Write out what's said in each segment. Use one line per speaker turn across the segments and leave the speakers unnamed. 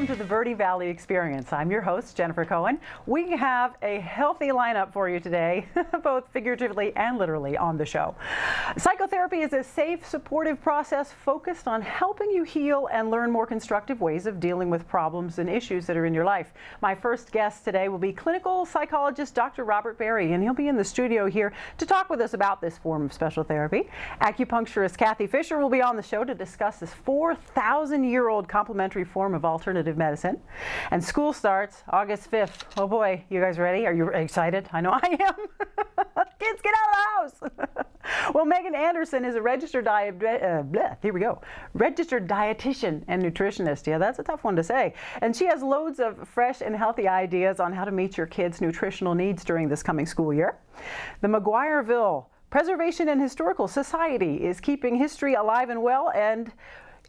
to the Verde Valley Experience. I'm your host, Jennifer Cohen. We have a healthy lineup for you today, both figuratively and literally on the show. Psychotherapy is a safe, supportive process focused on helping you heal and learn more constructive ways of dealing with problems and issues that are in your life. My first guest today will be clinical psychologist Dr. Robert Berry, and he'll be in the studio here to talk with us about this form of special therapy. Acupuncturist Kathy Fisher will be on the show to discuss this 4,000-year-old complementary form of alternative medicine. And school starts August 5th. Oh boy, you guys ready? Are you excited? I know I am. Kids, get out of the house. Well, Megan Anderson is a registered registered dietitian and nutritionist. Yeah, that's a tough one to say. And she has loads of fresh and healthy ideas on how to meet your kids' nutritional needs during this coming school year. The McGuireville Preservation and Historical Society is keeping history alive and well, and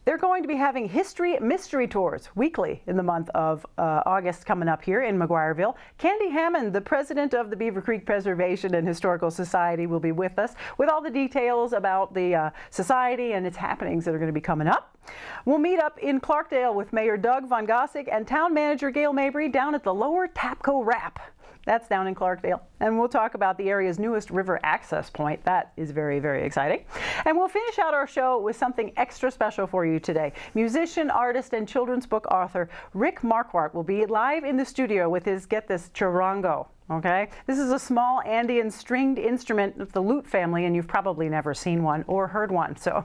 they're going to be having history mystery tours weekly in the month of August coming up here in McGuireville. Candy Hammond, the president of the Beaver Creek Preservation and Historical Society, will be with us with all the details about the society and its happenings that are going to be coming up. We'll meet up in Clarkdale with Mayor Doug Von Gossig and Town Manager Gail Mabry down at the Lower Tapco Wrap. That's down in Clarkdale. And we'll talk about the area's newest river access point. That is very, very exciting. And we'll finish out our show with something extra special for you today. Musician, artist, and children's book author Rick Marquardt will be live in the studio with his, get this, charango. Okay, this is a small Andean stringed instrument of the lute family, and you've probably never seen one or heard one. So,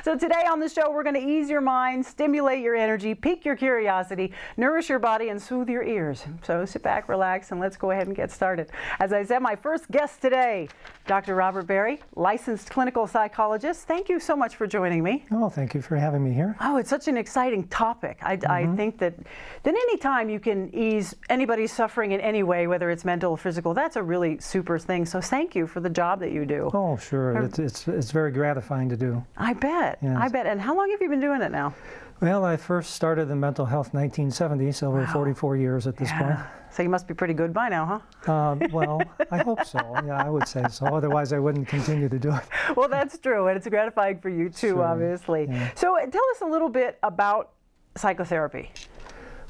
so today on the show, we're going to ease your mind, stimulate your energy, pique your curiosity, nourish your body, and soothe your ears. So sit back, relax, and let's go ahead and get started. As I said, my first guest today, Dr. Robert Berry, licensed clinical psychologist. Thank you so much for joining me.
Oh, thank you for having me here.
Oh, it's such an exciting topic. I think that any time you can ease anybody's suffering in any way, whether it's mental or physical, that's a really super thing. So thank you for the job that you do.
Oh, sure. It's very gratifying to do.
I bet.
Yes.
I bet. And how long have you been doing it now?
Well, I first started in mental health in 1970, so we're 44 years at this point.
So you must be pretty good by now, huh?
Well, I hope so. Yeah, I would say so. Otherwise, I wouldn't continue to do it.
Well, that's true, and it's gratifying for you too,
Sure.
obviously.
Yeah.
So tell us a little bit about psychotherapy.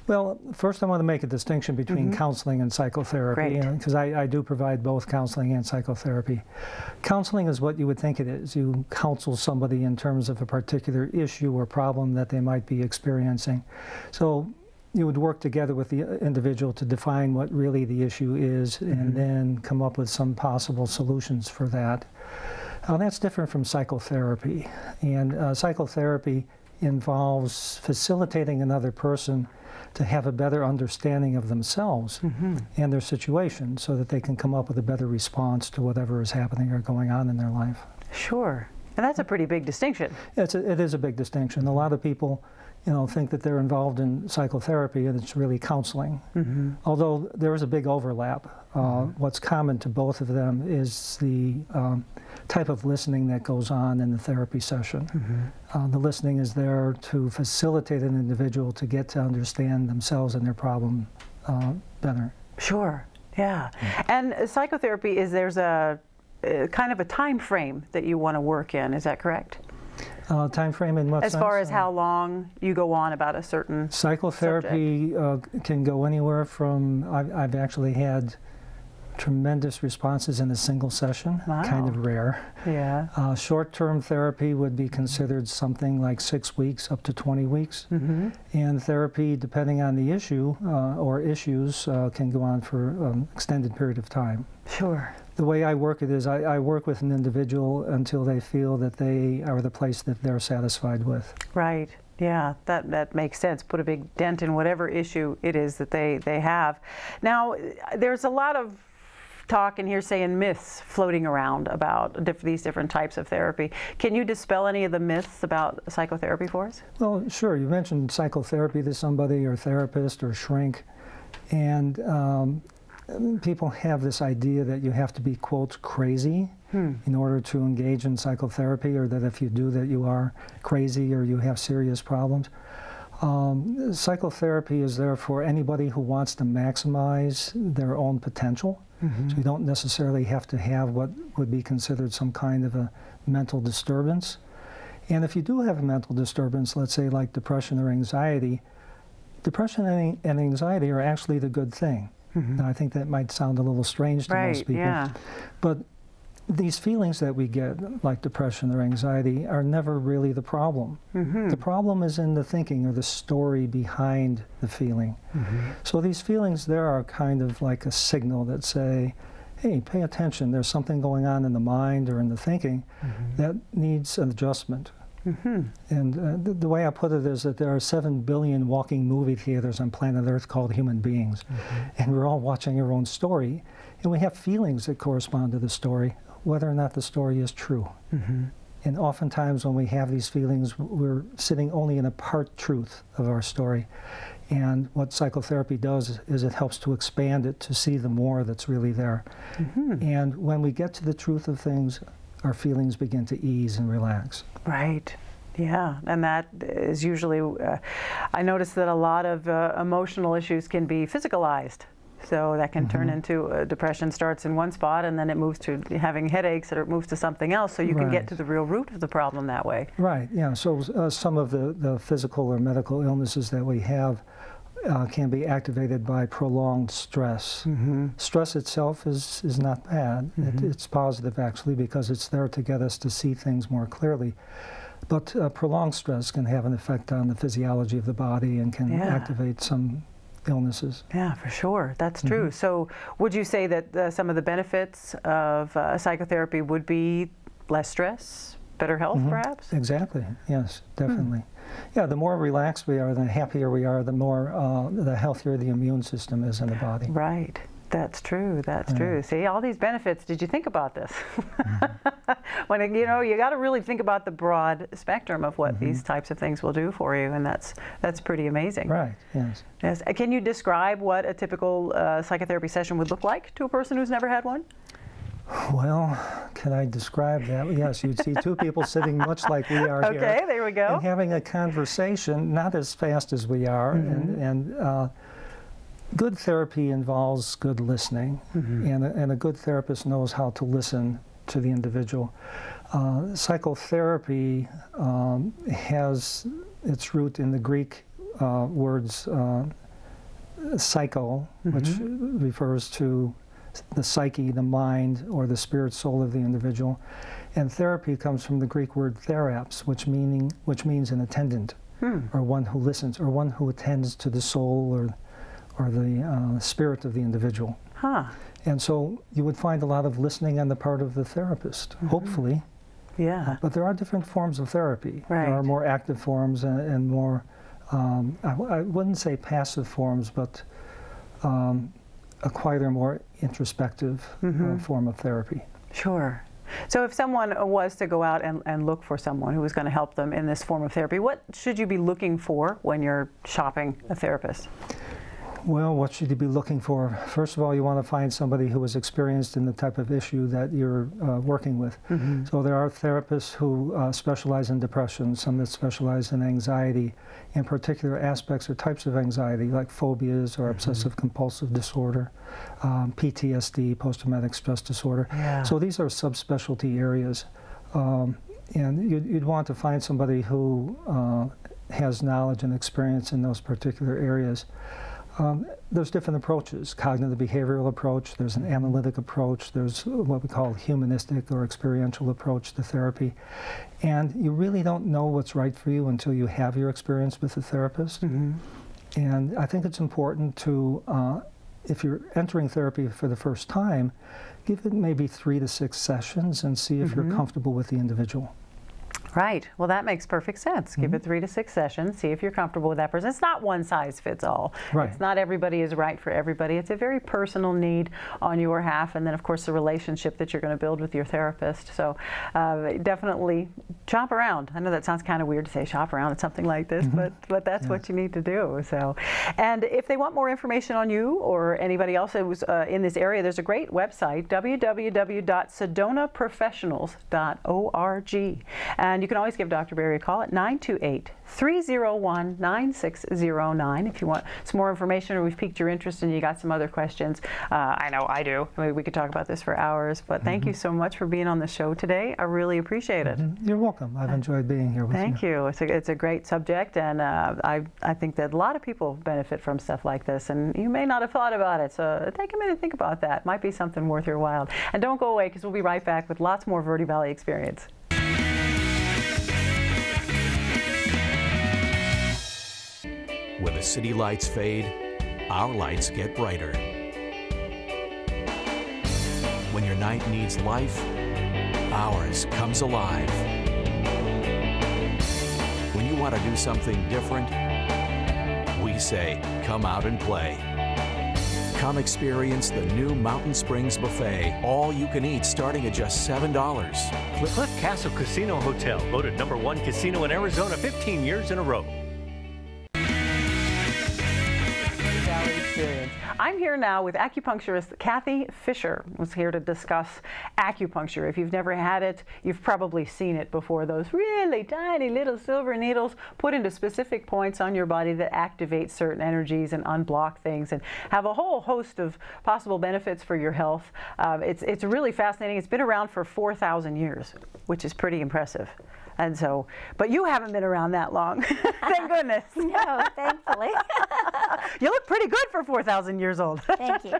Well, first I want to make a distinction between counseling and psychotherapy, because I do provide both counseling and psychotherapy. Counseling is what you would think it is. You counsel somebody in terms of a particular issue or problem that they might be experiencing. So you would work together with the individual to define what really the issue is and then come up with some possible solutions for that. That's different from psychotherapy. And psychotherapy involves facilitating another person to have a better understanding of themselves and their situation so that they can come up with a better response to whatever is happening or going on in their life.
Sure. And that's a pretty big distinction.
It is a big distinction. A lot of people, think that they're involved in psychotherapy and it's really counseling. Although there is a big overlap. What's common to both of them is the type of listening that goes on in the therapy session. The listening is there to facilitate an individual to get to understand themselves and their problem better.
Sure, yeah. And psychotherapy there's a kind of a time frame that you want to work in, is that correct?
Time frame in what sense?
As far as how long you go on about a certain
psychotherapy can go anywhere from, I've actually had tremendous responses in a single session, kind of rare.
Yeah.
Short-term therapy would be considered something like 6 weeks up to 20 weeks. And therapy, depending on the issue or issues, can go on for an extended period of time.
Sure.
The way I work it is I work with an individual until they feel that they are the place that they're satisfied with.
Right. Yeah, that makes sense. Put a big dent in whatever issue it is that they have. Now, there's a lot of talk and hearsay and myths floating around about these different types of therapy. Can you dispel any of the myths about psychotherapy for us?
Well, sure. You mentioned psychotherapy to somebody, or therapist, or shrink, and people have this idea that you have to be, quote, crazy in order to engage in psychotherapy, or that if you do that you are crazy or you have serious problems. Psychotherapy is there for anybody who wants to maximize their own potential. So you don't necessarily have to have what would be considered some kind of a mental disturbance. And if you do have a mental disturbance, let's say like depression or anxiety, depression and anxiety are actually the good thing. Now, I think that might sound a little strange to most people,
yeah.
but these feelings that we get, like depression or anxiety, are never really the problem. The problem is in the thinking or the story behind the feeling. So these feelings there are kind of like a signal that say, hey, pay attention, there's something going on in the mind or in the thinking that needs an adjustment. And the way I put it is that there are 7 billion walking movie theaters on planet Earth called human beings. And we're all watching our own story. And we have feelings that correspond to the story, whether or not the story is true. And oftentimes when we have these feelings, we're sitting only in a part truth of our story. And what psychotherapy does is it helps to expand it to see the more that's really there. And when we get to the truth of things, our feelings begin to ease and relax.
Right. Yeah, and that is usually, I notice that a lot of emotional issues can be physicalized. So that can turn into depression starts in one spot and then it moves to having headaches or it moves to something else. So you can get to the real root of the problem that way.
Right, yeah. So some of the physical or medical illnesses that we have can be activated by prolonged stress. Stress itself is not bad. It's positive, actually, because it's there to get us to see things more clearly. But prolonged stress can have an effect on the physiology of the body and can activate some illnesses.
Yeah, for sure. That's true. So would you say that some of the benefits of psychotherapy would be less stress, better health, perhaps?
Exactly. Yes, definitely. Yeah, the more relaxed we are, the happier we are, the more, the healthier the immune system is in the body.
Right. That's true. That's true. See, all these benefits. Did you think about this? When you know, you got to really think about the broad spectrum of what these types of things will do for you, and that's pretty amazing.
Right. Yes.
Yes. Can you describe what a typical psychotherapy session would look like to a person who's never had one?
Well, can I describe that? Yes, you'd see two people sitting much like we are here.
Okay, there we go.
And having a conversation, not as fast as we are, and good therapy involves good listening, and a good therapist knows how to listen to the individual. Psychotherapy has its root in the Greek words psycho, which refers to the psyche, the mind, or the spirit soul of the individual. And therapy comes from the Greek word theraps, which means an attendant, or one who listens, or one who attends to the soul or the spirit of the individual. And so you would find a lot of listening on the part of the therapist, hopefully.
Yeah.
But there are different forms of therapy.
Right.
There are more active forms and more, I wouldn't say passive forms, but a quieter, more introspective form of therapy.
Sure. So if someone was to go out and look for someone who was going to help them in this form of therapy, what should you be looking for when you're shopping a therapist?
Well, what should you be looking for? First of all, you want to find somebody who is experienced in the type of issue that you're working with. So there are therapists who specialize in depression, some that specialize in anxiety, in particular aspects or types of anxiety, like phobias or obsessive-compulsive disorder, PTSD, post-traumatic stress disorder. So these are subspecialty areas. And you'd want to find somebody who has knowledge and experience in those particular areas. There's different approaches, cognitive behavioral approach, there's an analytic approach, there's what we call humanistic or experiential approach to therapy. And you really don't know what's right for you until you have your experience with a therapist. And I think it's important to, if you're entering therapy for the first time, give it maybe 3 to 6 sessions and see if you're comfortable with the individual.
Right. Well, that makes perfect sense. Give it 3 to 6 sessions. See if you're comfortable with that person. It's not one size fits all.
Right.
It's not everybody is right for everybody. It's a very personal need on your half, and then of course the relationship that you're going to build with your therapist. So definitely shop around. I know that sounds kind of weird to say shop around at something like this, but that's what you need to do. So, and if they want more information on you or anybody else who's in this area, there's a great website, www.sedonaprofessionals.org, and you you can always give Dr. Berry a call at 928-301-9609 if you want some more information or we've piqued your interest and you got some other questions. I know I do. I mean, we could talk about this for hours, but thank you so much for being on the show today. I really appreciate it.
You're welcome. I've enjoyed being here with you.
Thank you. It's a great subject, and I think that a lot of people benefit from stuff like this, and you may not have thought about it, so take a minute to think about that. Might be something worth your while. And don't go away, because we'll be right back with lots more Verde Valley Experience.
When the city lights fade, our lights get brighter. When your night needs life, ours comes alive. When you want to do something different, we say, come out and play. Come experience the new Mountain Springs Buffet. All you can eat starting at just $7.
Cliff Castle Casino Hotel, voted #1 casino in Arizona 15 years in a row.
I'm here now with acupuncturist Kathy Fisher, who's here to discuss acupuncture. If you've never had it, you've probably seen it before. Those really tiny little silver needles put into specific points on your body that activate certain energies and unblock things and have a whole host of possible benefits for your health. It's really fascinating. It's been around for 4,000 years, which is pretty impressive. And so, but you haven't been around that long. Thank goodness.
No, thankfully.
You look pretty good for 4,000 years old.
Thank you.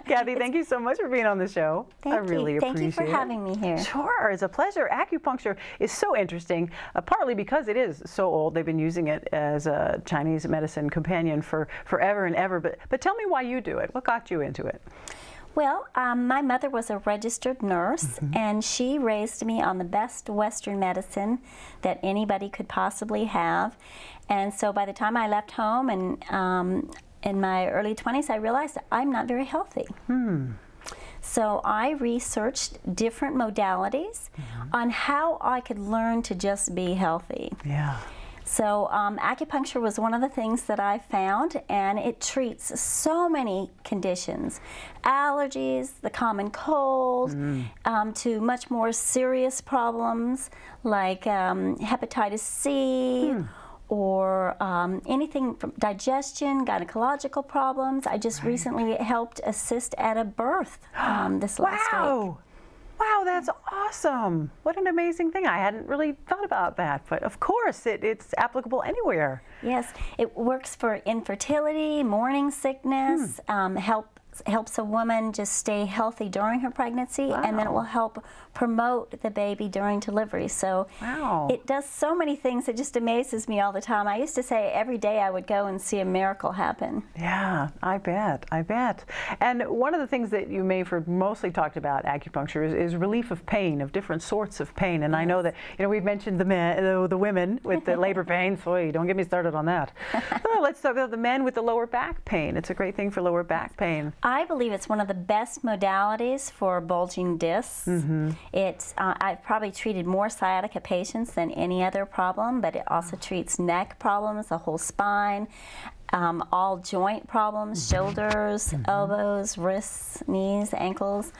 Kathy, thank you so much for being on the show. I really appreciate it.
Thank you for having me here.
Sure, it's a pleasure. Acupuncture is so interesting, partly because it is so old. They've been using it as a Chinese medicine companion for forever and ever. But tell me why you do it. What got you into it?
Well, my mother was a registered nurse, and she raised me on the best Western medicine that anybody could possibly have. And so by the time I left home and in my early 20s, I realized I'm not very healthy. So I researched different modalities on how I could learn to just be healthy.
Yeah.
So acupuncture was one of the things that I found, and it treats so many conditions. Allergies, the common cold, to much more serious problems like hepatitis C, or anything from digestion, gynecological problems. I just recently helped assist at a birth this last week.
Wow, that's awesome. What an amazing thing. I hadn't really thought about that, but of course it's applicable anywhere.
Yes, it works for infertility, morning sickness, helps a woman just stay healthy during her pregnancy, and then it will help promote the baby during delivery. So it does so many things. It just amazes me all the time. I used to say every day I would go and see a miracle happen.
Yeah, I bet. And one of the things that you may have mostly talked about acupuncture is relief of pain, of different sorts of pain. And I know that, we've mentioned the women with the labor pains. Boy, don't get me started on that. Let's talk about the men with the lower back pain. It's a great thing for lower back pain.
I believe it's one of the best modalities for bulging discs. I've probably treated more sciatica patients than any other problem, but it also treats neck problems, the whole spine, all joint problems, shoulders, elbows, wrists, knees, ankles.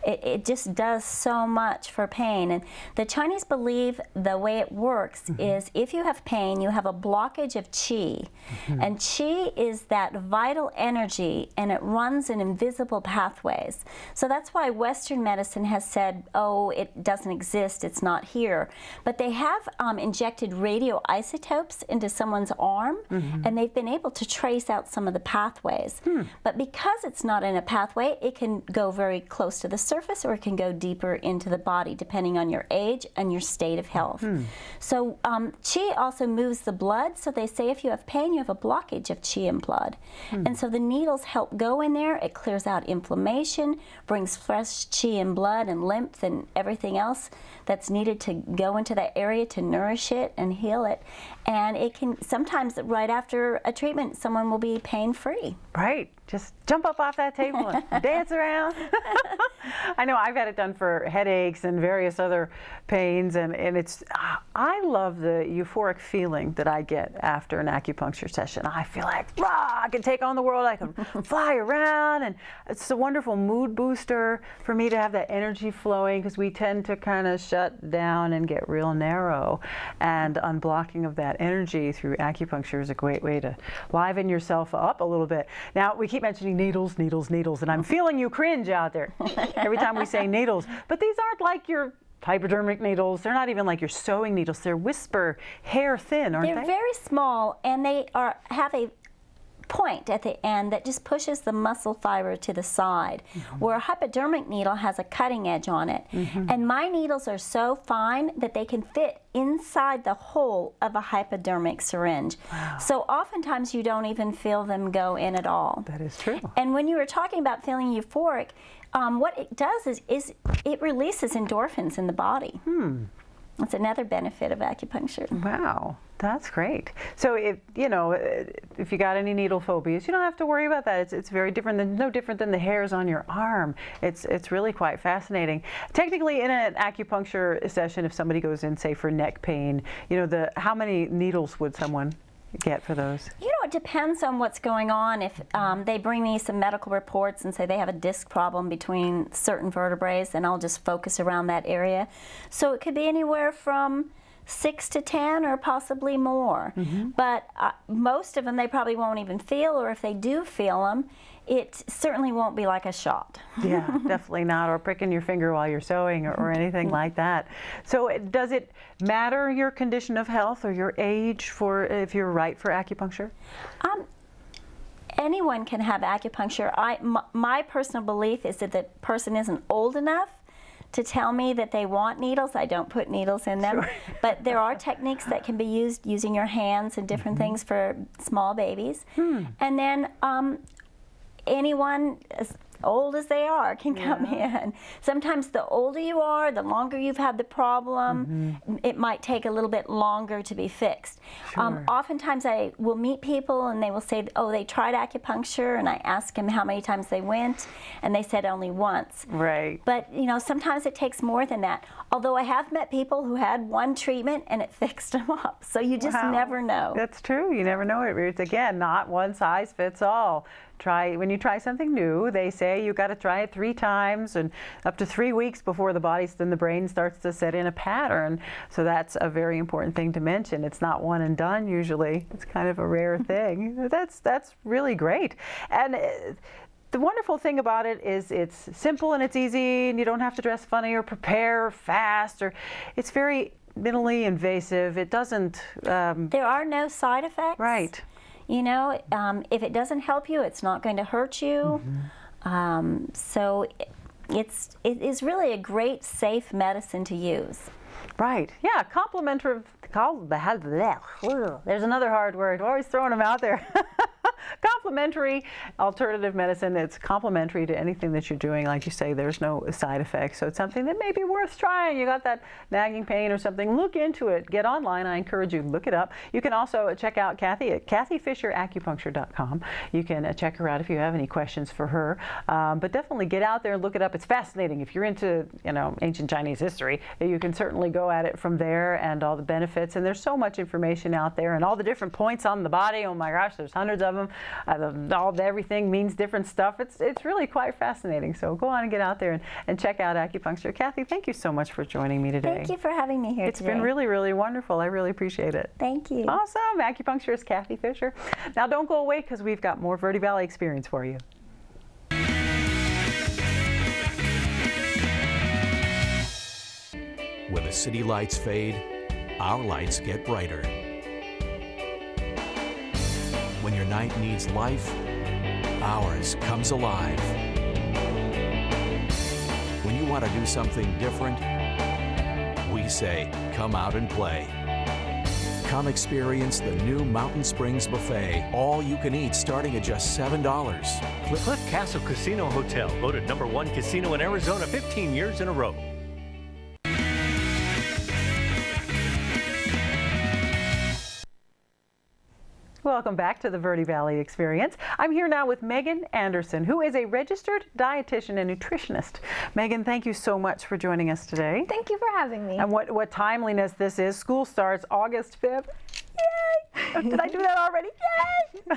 It just does so much for pain. And the Chinese believe the way it works is if you have pain, you have a blockage of qi. And qi is that vital energy, and it runs in invisible pathways. So that's why Western medicine has said, oh, it doesn't exist, it's not here. But they have injected radioisotopes into someone's arm, and they've been able to trace out some of the pathways. But because it's not in a pathway, it can go very close to the surface, or it can go deeper into the body, depending on your age and your state of health. So qi also moves the blood, so they say if you have pain, you have a blockage of qi in blood. And so the needles help go in there, it clears out inflammation, brings fresh qi in blood and lymph and everything else that's needed to go into that area to nourish it and heal it. And it can, sometimes right after a treatment, someone will be pain-free.
Right. Just jump up off that table and dance around. I know I've had it done for headaches and various other pains, and it's, I love the euphoric feeling that I get after an acupuncture session. I feel like, rah, I can take on the world, I can fly around, and it's a wonderful mood booster for me to have that energy flowing, because we tend to kind of shut down and get real narrow, and unblocking of that energy through acupuncture is a great way to liven yourself up a little bit. Now, we keep mentioning needles, needles, needles, and I'm feeling you cringe out there every time we say needles. But these aren't like your hypodermic needles. They're not even like your sewing needles. They're whisper, hair thin, aren't they?
They're very small, and they have a point at the end that just pushes the muscle fiber to the side, where a hypodermic needle has a cutting edge on it. And my needles are so fine that they can fit inside the hole of a hypodermic syringe.
Wow.
So oftentimes you don't even feel them go in at all.
That is true.
And when you were talking about feeling euphoric, what it does is it releases endorphins in the body. That's another benefit of acupuncture.
Wow, that's great. So if you got any needle phobias, you don't have to worry about that. It's very different than, no different than the hairs on your arm. It's really quite fascinating. Technically, in an acupuncture session, if somebody goes in, say, for neck pain, how many needles would someone get for those?
It depends on what's going on. If they bring me some medical reports and say they have a disc problem between certain vertebrae, then I'll just focus around that area. So it could be anywhere from 6 to 10 or possibly more. But most of them they probably won't even feel, or if they do feel them, it certainly won't be like a shot.
Yeah, definitely not, or pricking your finger while you're sewing or anything like that. So does it matter your condition of health or your age for if you're right for acupuncture?
Anyone can have acupuncture. My personal belief is that the person isn't old enough to tell me that they want needles. I don't put needles in them. Sure. But there are techniques that can be used using your hands and different things for small babies. And then anyone as old as they are can come in. Sometimes the older you are, the longer you've had the problem, it might take a little bit longer to be fixed.
Sure.
Oftentimes I will meet people and they will say, oh, they tried acupuncture, and I ask them how many times they went, and they said only once.
Right.
But sometimes it takes more than that. Although I have met people who had one treatment and it fixed them up. So you just never know.
That's true. You never know. It's, again, not one size fits all. When you try something new, they say you got to try it 3 times and up to 3 weeks before the brain starts to set in a pattern. So that's a very important thing to mention. It's not one and done usually. It's kind of a rare thing. That's really great. And the wonderful thing about it is it's simple and it's easy, and you don't have to dress funny or prepare fast, or it's very minimally invasive. It doesn't
there are no side effects.
Right.
If it doesn't help you, it's not going to hurt you. So it is really a great, safe medicine to use.
Right. Yeah. Complementary. There's another hard word. We're always throwing them out there. Complementary alternative medicine. It's complementary to anything that you're doing. Like you say, there's no side effects. So it's something that may be worth trying. You got that nagging pain or something, look into it. Get online. I encourage you to look it up. You can also check out Kathy at kathyfisheracupuncture.com. You can check her out if you have any questions for her. But definitely get out there and look it up. It's fascinating. If you're into ancient Chinese history, you can certainly go at it from there, and all the benefits. And there's so much information out there, and all the different points on the body. Oh my gosh, there's hundreds of them. Everything means different stuff. It's really quite fascinating. So go on and get out there and check out acupuncture. Kathy, thank you so much for joining me today.
Thank you for having me here
today. It's been really, really wonderful. I really appreciate it.
Thank you.
Awesome. Acupuncturist Kathy Fisher. Now don't go away, because we've got more Verde Valley experience for you.
When the city lights fade, our lights get brighter. When your night needs life, ours comes alive. When you want to do something different, we say, come out and play. Come experience the new Mountain Springs Buffet. All you can eat starting at just $7.
Cliff Castle Casino Hotel, voted #1 casino in Arizona 15 years in a row.
Welcome back to the Verde Valley Experience. I'm here now with Megan Anderson, who is a registered dietitian and nutritionist. Megan, thank you so much for joining us today.
Thank you for having me.
And what timeliness this is. School starts August 5th. Yay! Did I do that already? Yay!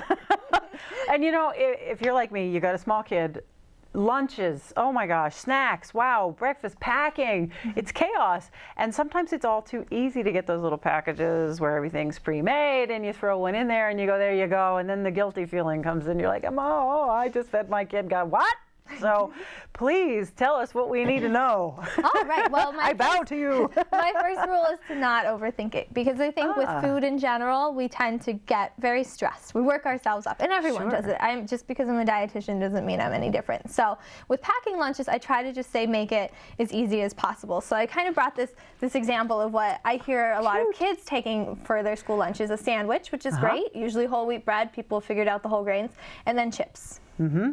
And you know, if you're like me, you got a small kid, lunches, oh my gosh, snacks, wow, breakfast, packing, it's chaos. And sometimes it's all too easy to get those little packages where everything's pre-made and you throw one in there and you go, there you go, and then the guilty feeling comes in. You're like, oh, I just fed my kid. Got what? So please tell us what we need to know.
All right. Well,
I bow to you.
My first rule is to not overthink it, because I think with food in general, we tend to get very stressed. We work ourselves up, and everyone does it. Just because I'm a dietitian doesn't mean I'm any different. So with packing lunches, I try to just say make it as easy as possible. So I kind of brought this example of what I hear a lot of kids taking for their school lunches: a sandwich, which is great, usually whole wheat bread. People figured out the whole grains, and then chips.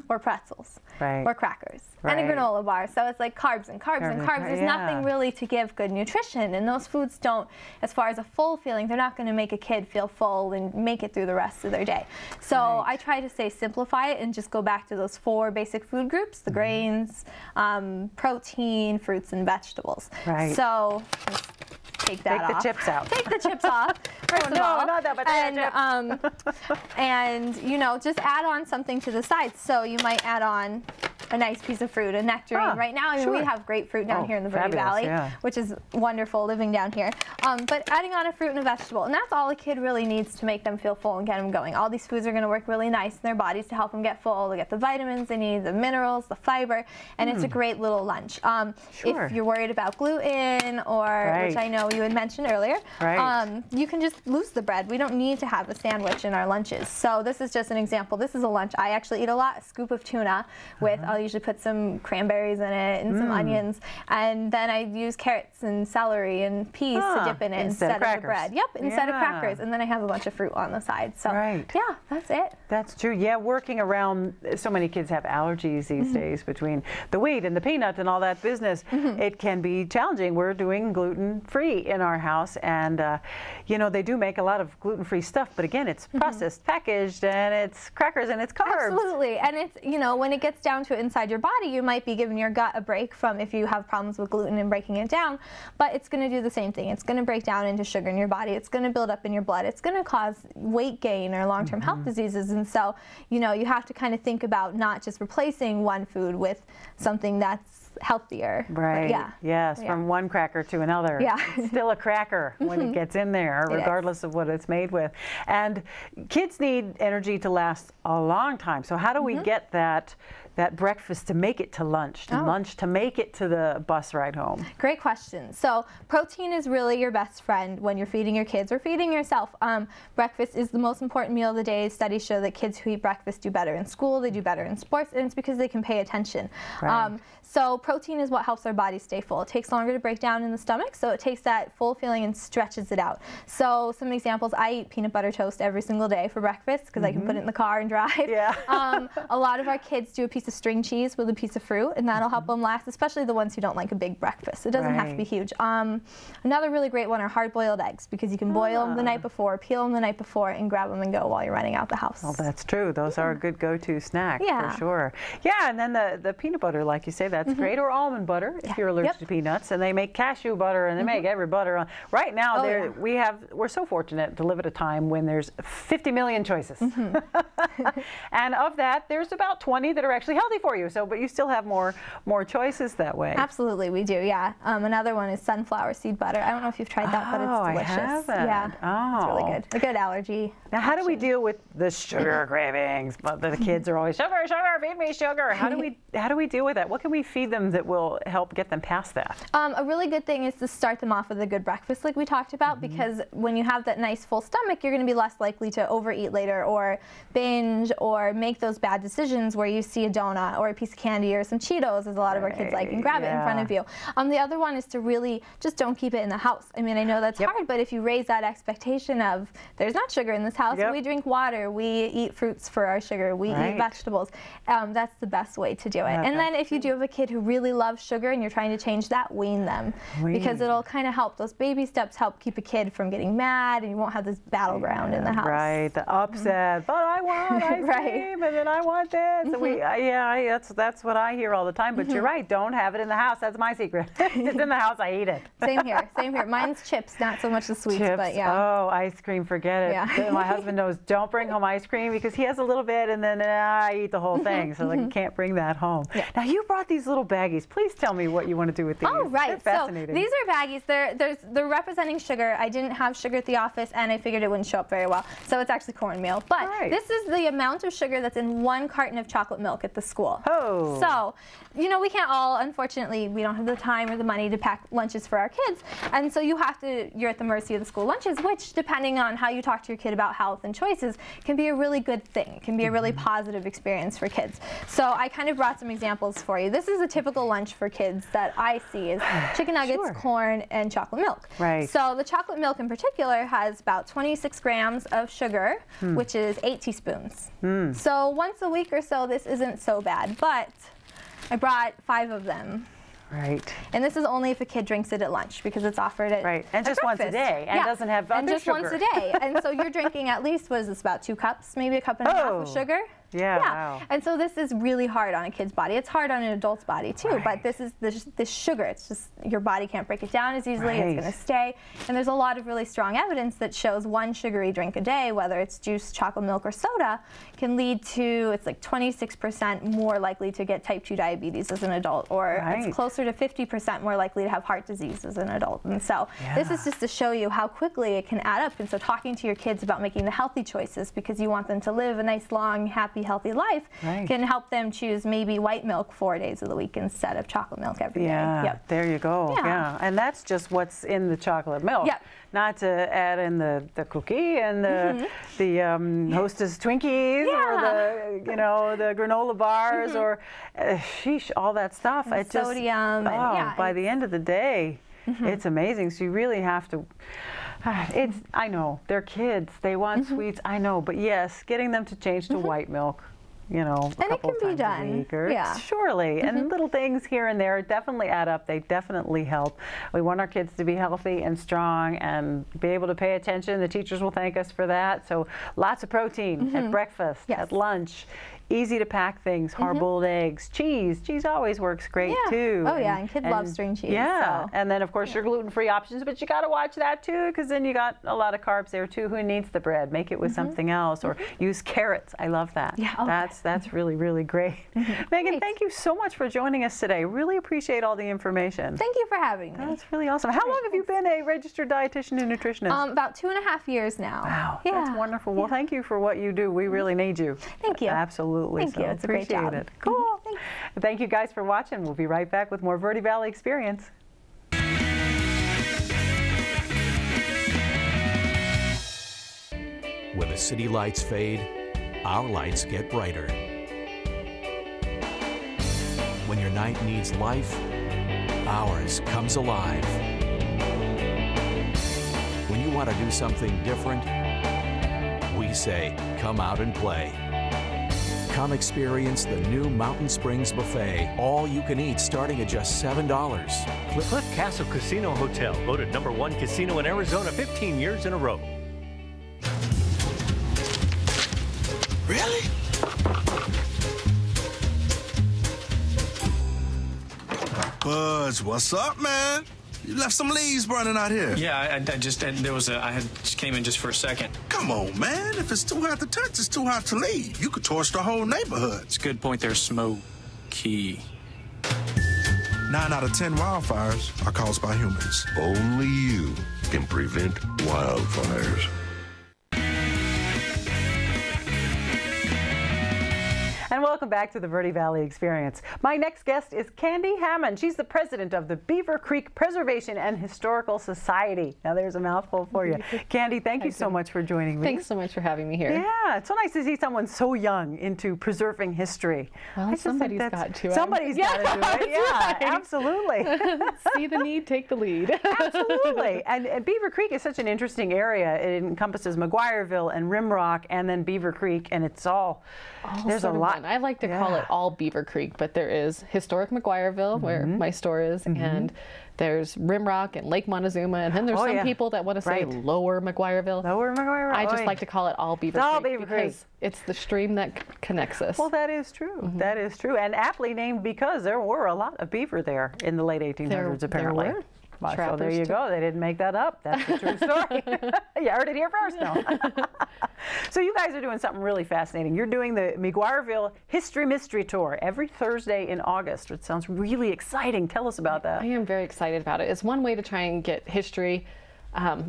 Or pretzels, or crackers, and a granola bar. So it's like carbs and carbs and carbs. There's nothing really to give good nutrition, and those foods don't, as far as a full feeling, they're not going to make a kid feel full and make it through the rest of their day. So I try to say simplify it and just go back to those 4 basic food groups: the grains, protein, fruits, and vegetables. So take that off.
Take the chips out.
Take the chips off. First of all,
not that, but
and you know, just add on something to the side. So you might add on a nice piece of fruit, a nectarine. Right now, I mean, we have great fruit down here in the Verde Valley, which is wonderful living down here. But adding on a fruit and a vegetable, and that's all a kid really needs to make them feel full and get them going. All these foods are going to work really nice in their bodies to help them get full. They get the vitamins they need, the minerals, the fiber, and it's a great little lunch. If you're worried about gluten, or which I know you had mentioned earlier, you can just lose the bread. We don't need to have a sandwich in our lunches. So this is just an example. This is a lunch I actually eat a lot: a scoop of tuna with, I'll usually put some cranberries in it and some onions, and then I use carrots and celery and peas to dip in it instead of the bread. Yep, instead of crackers, and then I have a bunch of fruit on the side. So yeah, that's it.
That's true. Yeah, working around, so many kids have allergies these days between the wheat and the peanut and all that business. It can be challenging. We're doing gluten-free in our house, and you know, they do make a lot of gluten-free stuff, but again, it's processed, packaged, and it's crackers and it's carbs.
Absolutely. And it's, you know, when it gets down to it inside your body, you might be giving your gut a break from if you have problems with gluten and breaking it down, but it's going to do the same thing. It's going to break down into sugar in your body. It's going to build up in your blood. It's going to cause weight gain or long-term health diseases. And so, you know, you have to kind of think about not just replacing one food with something that's healthier.
Right. Yes, from one cracker to another. It's still a cracker when it gets in there, regardless of what it's made with. And kids need energy to last a long time. So how do we get that breakfast to make it to lunch, lunch to make it to the bus ride home?
Great question. So protein is really your best friend when you're feeding your kids or feeding yourself. Breakfast is the most important meal of the day. Studies show that kids who eat breakfast do better in school, they do better in sports, and it's because they can pay attention. So protein is what helps our body stay full. It takes longer to break down in the stomach, so it takes that full feeling and stretches it out. So some examples: I eat peanut butter toast every single day for breakfast because I can put it in the car and drive. A lot of our kids do a piece of string cheese with a piece of fruit, and that'll help them last, especially the ones who don't like a big breakfast. It doesn't have to be huge. Another really great one are hard-boiled eggs, because you can boil them the night before, peel them the night before, and grab them and go while you're running out the house.
Well, that's true. Those are a good go-to snack for sure. Yeah, and then the peanut butter, like you say, that's great, or almond butter if you're allergic to peanuts, and they make cashew butter, and they make every butter. Right now, we're so fortunate to live at a time when there's 50 million choices. And of that, there's about 20 that are actually healthy for you. So, but you still have more choices that way.
Absolutely, we do. Yeah. Another one is sunflower seed butter. I don't know if you've tried that, but it's delicious.
I haven't.
Yeah. It's really good. A good allergy.
Now, how do we deal with the sugar cravings? But the kids are always sugar, sugar, feed me sugar. How do we deal with that? What can we feed them that will help get them past that?
A really good thing is to start them off with a good breakfast, like we talked about, because when you have that nice full stomach, you're going to be less likely to overeat later or binge or make those bad decisions where you see a donut or a piece of candy or some Cheetos, as a lot of our kids like, and grab it in front of you. The other one is to really just don't keep it in the house. I mean, I know that's hard, but if you raise that expectation of there's not sugar in this house, we drink water, we eat fruits for our sugar, we eat vegetables, that's the best way to do it. And then if you do have a kid who really really love sugar and you're trying to change that, wean them. Because it'll kind of help. Those baby steps help keep a kid from getting mad, and you won't have this battleground in the house.
Right, the upset, but I want ice cream, and then I want this. And that's what I hear all the time, but you're right, don't have it in the house. That's my secret. It's in the house, I eat it.
Same here, same here. Mine's chips, not so much the sweets, but yeah.
Oh, ice cream, forget it.
Yeah.
My husband knows, don't bring home ice cream, because he has a little bit, and then I eat the whole thing, so like, you can't bring that home.
Yeah.
Now, you brought these little baggies. Please tell me what you want to do with these.
Oh, right.
They're fascinating.
So these are baggies. They're representing sugar. I didn't have sugar at the office, and I figured it wouldn't show up very well. So it's actually cornmeal. But this is the amount of sugar that's in 1 carton of chocolate milk at the school.
Oh.
So, you know, we can't all, unfortunately, we don't have the time or the money to pack lunches for our kids. And so you're at the mercy of the school lunches, which, depending on how you talk to your kid about health and choices, can be a really good thing. It can be a really positive experience for kids. So I kind of brought some examples for you. This is a typical lunch for kids that I see is chicken nuggets, corn, and chocolate milk.
Right.
So the chocolate milk in particular has about 26 grams of sugar, which is 8 teaspoons. So once a week or so, this isn't so bad, but I brought 5 of them.
Right.
And this is only if a kid drinks it at lunch, because it's offered at
and just
breakfast.
once a day, and doesn't have other
and just
sugar.
once a day. And so you're drinking at least, what is this, about 2 cups, maybe a cup and a half of sugar?
Yeah. Wow.
And so this is really hard on a kid's body. It's hard on an adult's body too, but this is this sugar. It's just your body can't break it down as easily. It's going to stay. And there's a lot of really strong evidence that shows 1 sugary drink a day, whether it's juice, chocolate milk, or soda, can lead to, it's like 26% more likely to get type 2 diabetes as an adult, or it's closer to 50% more likely to have heart disease as an adult. And so this is just to show you how quickly it can add up. And so talking to your kids about making the healthy choices, because you want them to live a nice, long, happy, healthy life, can help them choose maybe white milk 4 days of the week instead of chocolate milk every day. Yep.
There you go. Yeah. And that's just what's in the chocolate milk.
Yep.
Not to add in the cookie and the Hostess Twinkies or the granola bars or sheesh, all that stuff.
And sodium.
By the end of the day, it's amazing. So you really have to. I know they're kids. They want sweets. I know, but yes, getting them to change to white milk. You know, a couple times a week, or surely, and little things here and there definitely add up. They definitely help. We want our kids to be healthy and strong and be able to pay attention. The teachers will thank us for that. So lots of protein at breakfast, at lunch. Easy to pack things, hard-boiled eggs, cheese. Cheese always works great too.
Oh yeah, and kids love string cheese.
Yeah,
so.
And then of course your gluten-free options, but you got to watch that too, because then you got a lot of carbs there too. Who needs the bread? Make it with something else, or use carrots. I love that. Yeah, that's really, really great. Megan, thank you so much for joining us today. Really appreciate all the information.
Thank you for having me.
That's really awesome. How long have you been a registered dietitian and nutritionist?
About 2.5 years now.
Wow, that's wonderful. Well, thank you for what you do. We really need you.
Thank you.
Absolutely.
Thank you. It's a great job.
It. Cool. Thank you guys for watching. We'll be right back with more Verde Valley Experience.
When the city lights fade, our lights get brighter. When your night needs life, ours comes alive. When you want to do something different, we say, come out and play. Come experience the new Mountain Springs Buffet. All you can eat starting at just $7.
Cliff Castle Casino Hotel, voted #1 casino in Arizona 15 years in a row.
Really? Buzz, what's up, man? You left some leaves burning out here.
Yeah, I just came in just for a second.
Come on, man. If it's too hot to touch, it's too hot to leave. You could torch the whole neighborhood.
It's a good point there, Smokey.
9 out of 10 wildfires are caused by humans.
Only you can prevent wildfires.
And welcome back to the Verde Valley Experience. My next guest is Candy Hammond. She's the president of the Beaver Creek Preservation and Historical Society. Now there's a mouthful for you. Candy, thank you so much for joining me.
Thanks so much for having me here.
Yeah, it's so nice to see someone so young into preserving history.
Well, somebody's got to.
Somebody's got to do it. Yeah, absolutely.
See the need, take the lead.
Absolutely. And Beaver Creek is such an interesting area. It encompasses McGuireville and Rimrock and then Beaver Creek, and it's all, there's a lot.
I like like to call it all Beaver Creek, but there is historic McGuireville, where my store is, and there's Rimrock and Lake Montezuma, and then there's some people that want to say Lower McGuireville.
Lower McGuireville.
I just like to call it all Beaver Creek because it's the stream that connects us.
Well, that is true. That is true, and aptly named because there were a lot of beaver there in the late 1800s, apparently.
There were.
Well, so there you go. They didn't make that up. That's the true story. You heard it here first, no? So you guys are doing something really fascinating. You're doing the McGuireville History Mystery Tour every Thursday in August. It sounds really exciting. Tell us about that.
I am very excited about it. It's one way to try and get history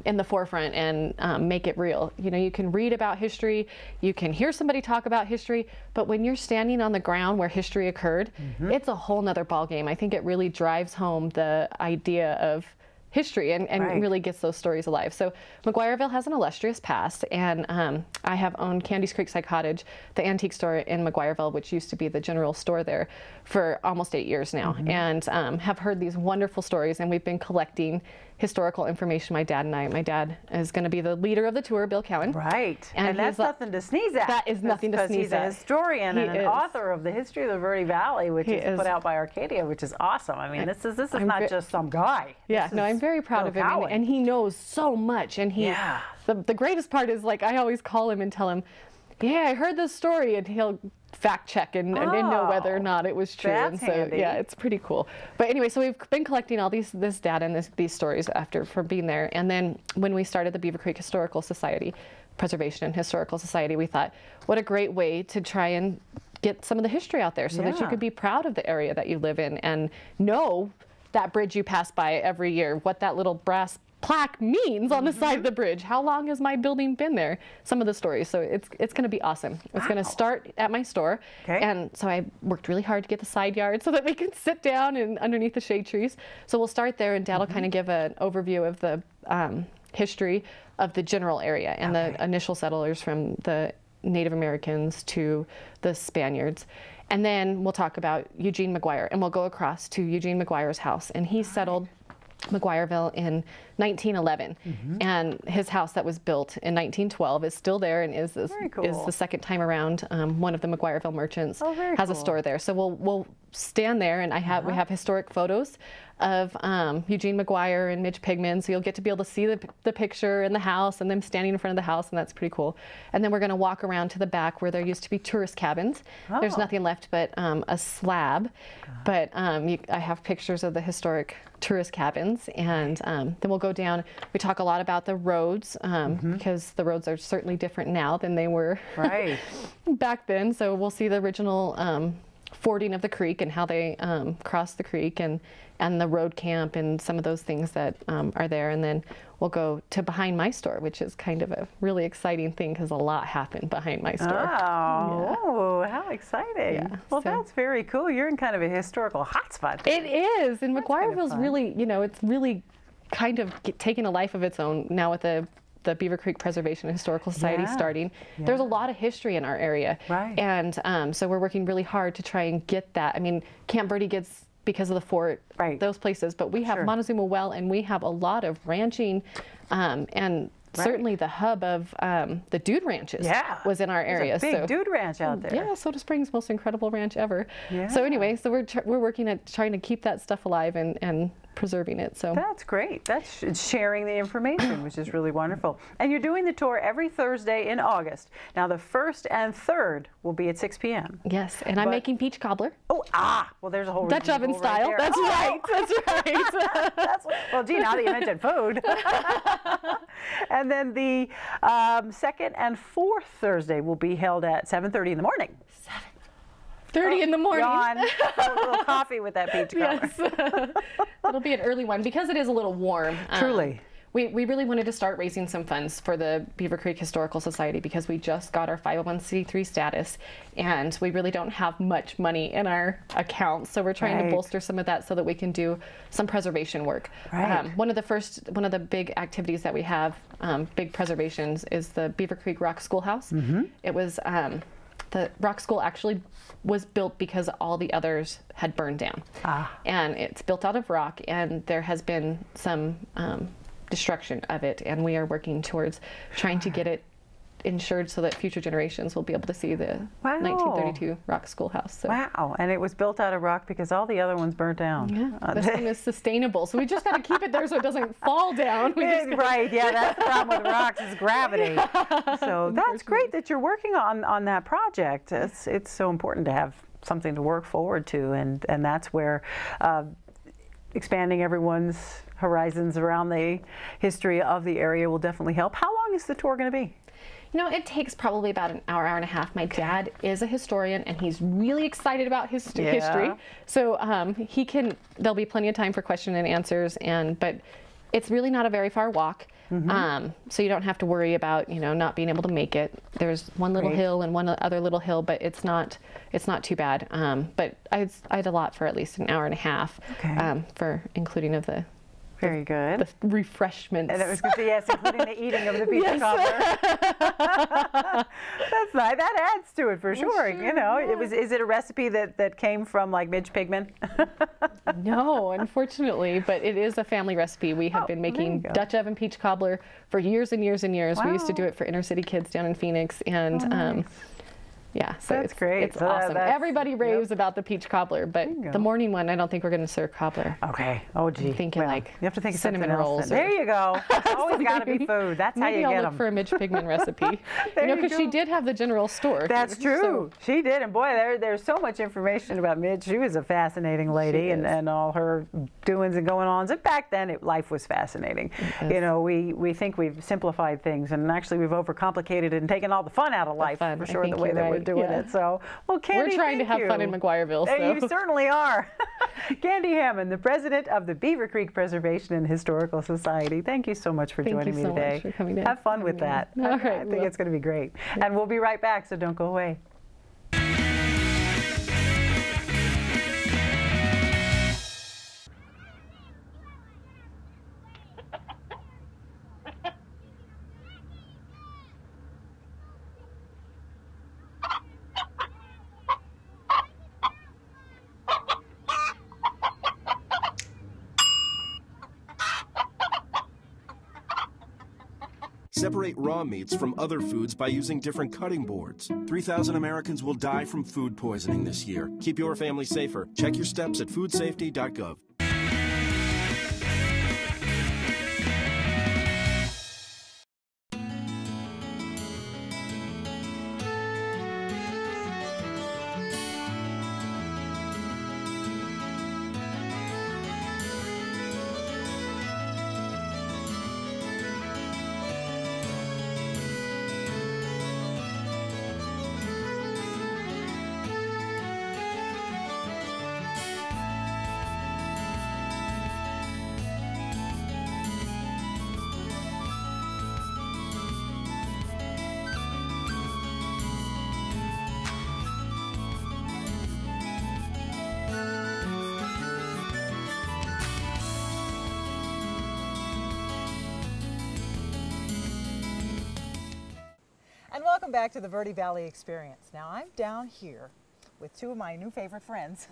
in the forefront and make it real. You know, you can read about history, you can hear somebody talk about history, but when you're standing on the ground where history occurred, it's a whole nother ballgame. I think it really drives home the idea of history and really gets those stories alive. So McGuireville has an illustrious past, and I have owned Candy's Creek Side Cottage, the antique store in McGuireville, which used to be the general store there, for almost 8 years now, and have heard these wonderful stories, and we've been collecting historical information, my dad and I. My dad is going to be the leader of the tour, Bill Cowan.
Right, and that's nothing to sneeze at.
That is nothing to sneeze at.
He's a historian and an author of the history of the Verde Valley, which is put out by Arcadia, which is awesome. I mean, this is not just some guy.
Yeah, no, I'm very proud of him, and he knows so much. And he, the greatest part is, like, I always call him and tell him, yeah, I heard this story, and he'll fact check and know whether or not it was true.
That's handy.
Yeah, it's pretty cool. But anyway, so we've been collecting all this data and these stories from being there. And then when we started the Beaver Creek Historical Society, Preservation and Historical Society, we thought, what a great way to try and get some of the history out there so that you could be proud of the area that you live in and know that bridge you pass by every year, what that little brass plaque means on the side of the bridge. How long has my building been there? Some of the stories. So it's going to be awesome. It's going to start at my store. And so I worked really hard to get the side yard so that we can sit down and underneath the shade trees. So we'll start there, and Dad will kind of give an overview of the history of the general area and the initial settlers from the Native Americans to the Spaniards. And then we'll talk about Eugene McGuire, and we'll go across to Eugene McGuire's house. And he settled McGuireville in 1911, and his house that was built in 1912 is still there and is the second time around. One of the McGuireville merchants has a store there, so we'll stand there, and we have historic photos of Eugene McGuire and Midge Pigman, so you'll get to be able to see the picture in the house and them standing in front of the house, and that's pretty cool. And then we're going to walk around to the back where there used to be tourist cabins. There's nothing left but a slab, but I have pictures of the historic tourist cabins, and then we'll go down. We talk a lot about the roads because the roads are certainly different now than they were back then. So we'll see the original fording of the creek and how they crossed the creek, and the road camp and some of those things that are there. And then we'll go to behind my store, which is kind of a really exciting thing because a lot happened behind my store.
Oh, how exciting.
Yeah,
well, that's very cool. You're in kind of a historical hotspot.
It is. And McGuireville's really, you know, it's really kind of taking a life of its own now with the Beaver Creek Preservation and Historical Society starting. There's a lot of history in our area. And so we're working really hard to try and get that. I mean, Camp Verde gets, because of the fort, those places, but we have Montezuma Well, and we have a lot of ranching, and certainly the hub of the Dude Ranches was in our area.
There's a big Dude Ranch out there.
Yeah, Soda Springs, most incredible ranch ever. So anyway, so we're working at trying to keep that stuff alive and preserving it. So
that's great. That's sharing the information, which is really wonderful. And you're doing the tour every Thursday in August. Now the 1st and 3rd will be at 6 p.m.
Yes, and I'm making peach cobbler.
Oh, well, there's a whole
Dutch oven style.
Right
that's right. That's right.
Well, gee, now that you mentioned food. And then the 2nd and 4th Thursday will be held at 7:30 in the morning.
7:30 in the morning.
Yawn. A little coffee with that peach cobbler.
It'll be an early one because it is a little warm.
Truly.
We really wanted to start raising some funds for the Beaver Creek Historical Society because we just got our 501c3 status, and we really don't have much money in our account. So we're trying to bolster some of that so that we can do some preservation work. One of the big activities that we have, big preservations, is the Beaver Creek Rock Schoolhouse. It was the rock school actually was built because all the others had burned down, and it's built out of rock, and there has been some destruction of it, and we are working towards trying to get it ensured so that future generations will be able to see the 1932 rock schoolhouse. So.
Wow, and it was built out of rock because all the other ones burnt down.
Yeah, this one is sustainable, so we just got to keep it there so it doesn't fall down.
Right, yeah, that's the problem with rocks is gravity. So that's great that you're working on that project. It's so important to have something to work forward to, and that's where expanding everyone's horizons around the history of the area will definitely help. How long is the tour going to be?
You know, it takes probably about an hour, hour and a half. My dad is a historian, and he's really excited about history. So there'll be plenty of time for question and answers, but it's really not a very far walk. So you don't have to worry about, not being able to make it. There's one little hill and one other little hill, but it's not too bad. But I had a lot for at least an hour and a half for including of the
Very good.
The refreshments.
And it was good to, yes, including the eating of the pizza cobbler. That's nice. That adds to it for sure. You know, is it a recipe that came from like Midge Pigman?
No, unfortunately, but it is a family recipe. We have been making Dutch oven peach cobbler for years and years and years. Wow. We used to do it for inner city kids down in Phoenix, and
nice.
yeah, so
that's great.
It's awesome. Everybody raves about the peach cobbler, but the morning one, I don't think we're going to serve cobbler.
Okay. Oh, gee.
I'm thinking like
you have to think of
cinnamon rolls.
There you go. It's always got to be food. That's how you get them.
Maybe I'll look for a Midge Pigman recipe. Because she did have the general store.
That's true. She did, and boy, there's so much information about Midge. She was a fascinating lady, and all her doings and going-ons. And back then, life was fascinating. You know, we think we've simplified things, and actually we've overcomplicated it and taken all the fun out of life for sure. The way that we're doing it. So. Well, Candy,
we're trying to have fun in McGuireville. So.
You certainly are. Candy Hammond, the president of the Beaver Creek Preservation and Historical Society. Thank you so much for joining me today.
Much for coming in.
Have fun with that.
All right,
I think it's going to be great. And we'll be right back, so don't go away.
Separate raw meats from other foods by using different cutting boards. 3,000 Americans will die from food poisoning this year. Keep your family safer. Check your steps at foodsafety.gov.
And welcome back to the Verde Valley Experience. Now I'm down here with two of my new favorite friends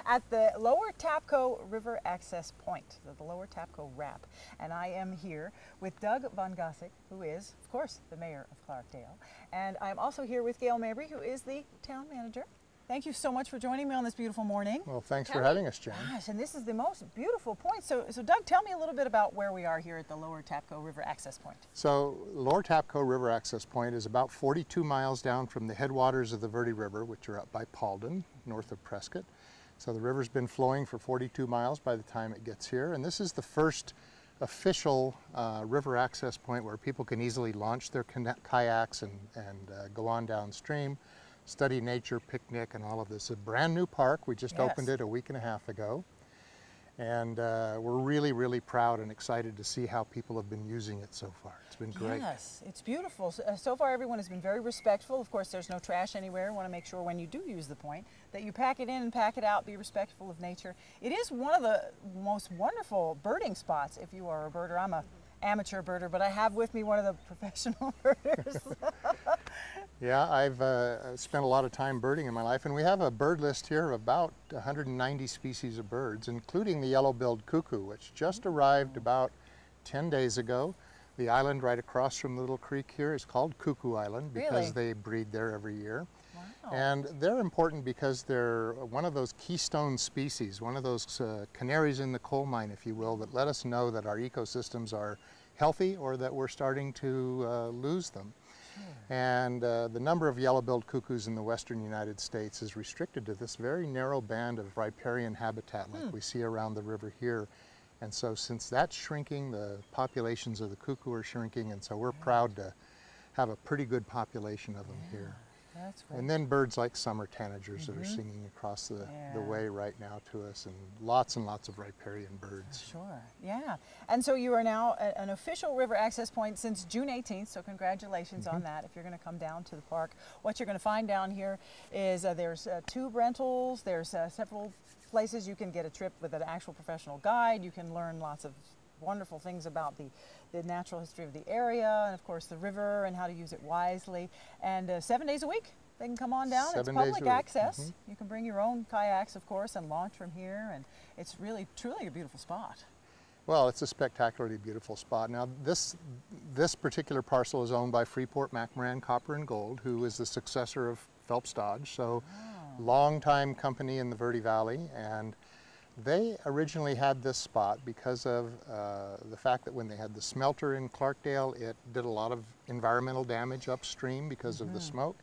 at the Lower Tapco River Access Point, the Lower Tapco RAP. And I am here with Doug Von Gossick, who is, of course, the mayor of Clarkdale. And I'm also here with Gail Mabry, who is the town manager. Thank you so much for joining me on this beautiful morning.
Well, thanks for having us, Jen.
Gosh, and this is the most beautiful point. So Doug, tell me a little bit about where we are here at the Lower Tapco River Access Point.
So, Lower Tapco River Access Point is about 42 miles down from the headwaters of the Verde River, which are up by Paulden, north of Prescott. So the river's been flowing for 42 miles by the time it gets here, and this is the first official river access point where people can easily launch their kayaks and go on downstream, study nature, picnic, and all of this. A brand new park. We just opened it a week and a half ago. And we're really, really proud and excited to see how people have been using it so far. It's been great.
Yes, it's beautiful. So far, everyone has been very respectful. Of course, there's no trash anywhere. We want to make sure when you do use the point that you pack it in and pack it out, be respectful of nature. It is one of the most wonderful birding spots if you are a birder. I'm an amateur birder, but I have with me one of the professional birders.
Yeah, I've spent a lot of time birding in my life, and we have a bird list here of about 190 species of birds, including the yellow-billed cuckoo, which just arrived about 10 days ago. The island right across from the little creek here is called Cuckoo Island because they breed there every year.
Wow.
And they're important because they're one of those keystone species, one of those canaries in the coal mine, if you will, that let us know that our ecosystems are healthy or that we're starting to lose them. And the number of yellow-billed cuckoos in the western United States is restricted to this very narrow band of riparian habitat like we see around the river here. And so since that's shrinking, the populations of the cuckoo are shrinking, and so we're proud to have a pretty good population of them here.
That's great.
And then birds like summer tanagers that are singing across the way right now to us, and lots of riparian birds.
Sure, yeah. And so you are now an official river access point since June 18th, so congratulations on that. If you're going to come down to the park, what you're going to find down here is there's tube rentals, there's several places you can get a trip with an actual professional guide. You can learn lots of wonderful things about the natural history of the area, and of course the river and how to use it wisely. And 7 days a week they can come on down. It's public access. You can bring your own kayaks, of course, and launch from here, and it's really truly a beautiful spot.
Well, it's a spectacularly beautiful spot. Now this particular parcel is owned by Freeport-McMoran Copper and Gold, who is the successor of Phelps Dodge, so long-time company in the Verde Valley, and they originally had this spot because of the fact that when they had the smelter in Clarkdale, it did a lot of environmental damage upstream because of the smoke.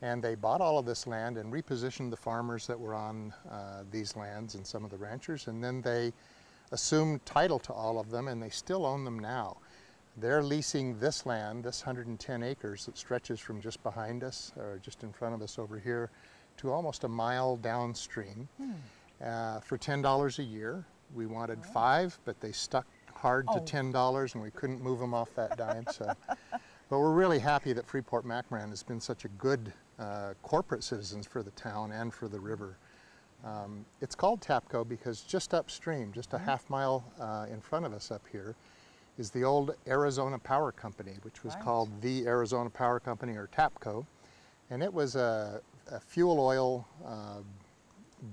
And they bought all of this land and repositioned the farmers that were on these lands and some of the ranchers, and then they assumed title to all of them, and they still own them now. They're leasing this land, this 110 acres that stretches from just behind us, or just in front of us over here, to almost a mile downstream. For $10 a year. We wanted 5, but they stuck hard to $10 and we couldn't move them off that dime. So, but we're really happy that Freeport-McMoran has been such a good corporate citizens for the town and for the river. It's called TAPCO because just upstream, just a half mile in front of us up here, is the old Arizona Power Company, which was called the Arizona Power Company, or TAPCO. And it was a fuel oil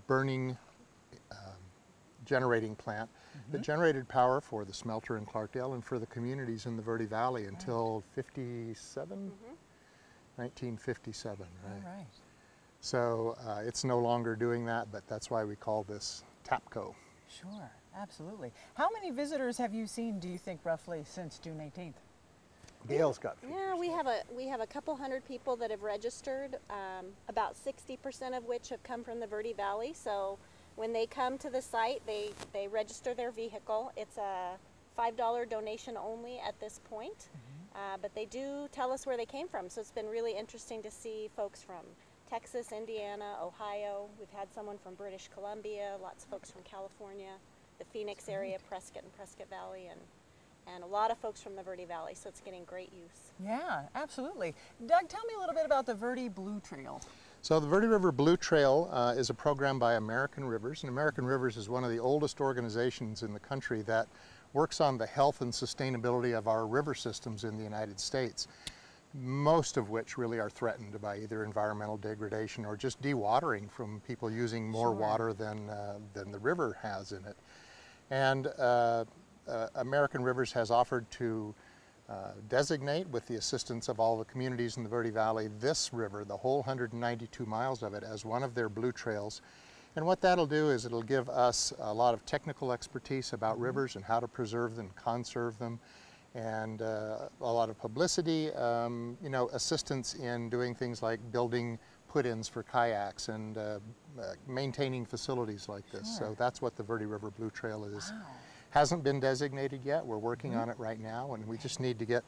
burning generating plant that generated power for the smelter in Clarkdale and for the communities in the Verde Valley until 1957, right? So it's no longer doing that, but that's why we call this TAPCO.
Sure, absolutely. How many visitors have you seen, do you think, roughly since June 18th?
Gail's got figures.
Yeah, we have a couple hundred people that have registered, about 60% of which have come from the Verde Valley. So when they come to the site, they register their vehicle. It's a $5 donation only at this point, but they do tell us where they came from. So it's been really interesting to see folks from Texas, Indiana, Ohio. We've had someone from British Columbia, lots of folks from California, the Phoenix area, Prescott and Prescott Valley, and a lot of folks from the Verde Valley, so it's getting great use.
Yeah, absolutely. Doug, tell me a little bit about the Verde Blue Trail.
So the Verde River Blue Trail is a program by American Rivers, and American Rivers is one of the oldest organizations in the country that works on the health and sustainability of our river systems in the United States, most of which really are threatened by either environmental degradation or just dewatering from people using more water than the river has in it. And American Rivers has offered to designate, with the assistance of all the communities in the Verde Valley, this river, the whole 192 miles of it, as one of their blue trails. And what that'll do is it'll give us a lot of technical expertise about rivers and how to preserve them, conserve them, and a lot of publicity, you know, assistance in doing things like building put-ins for kayaks and maintaining facilities like this. So that's what the Verde River Blue Trail is.
Wow.
Hasn't been designated yet. We're working on it right now, and we just need to get